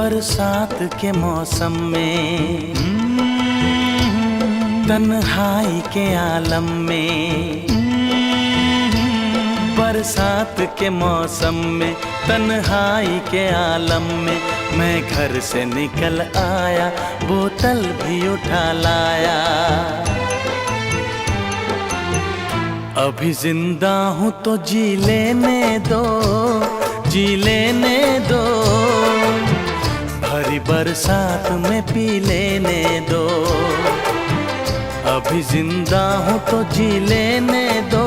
बरसात के मौसम में, तन्हाई के आलम में, बरसात के मौसम में, तन्हाई के आलम में, मैं घर से निकल आया, बोतल भी उठा लाया। अभी जिंदा हूँ तो जी लेने दो, जी लेने दो, भरी बरसात में पी लेने दो। अभी जिंदा हूँ तो जी लेने दो।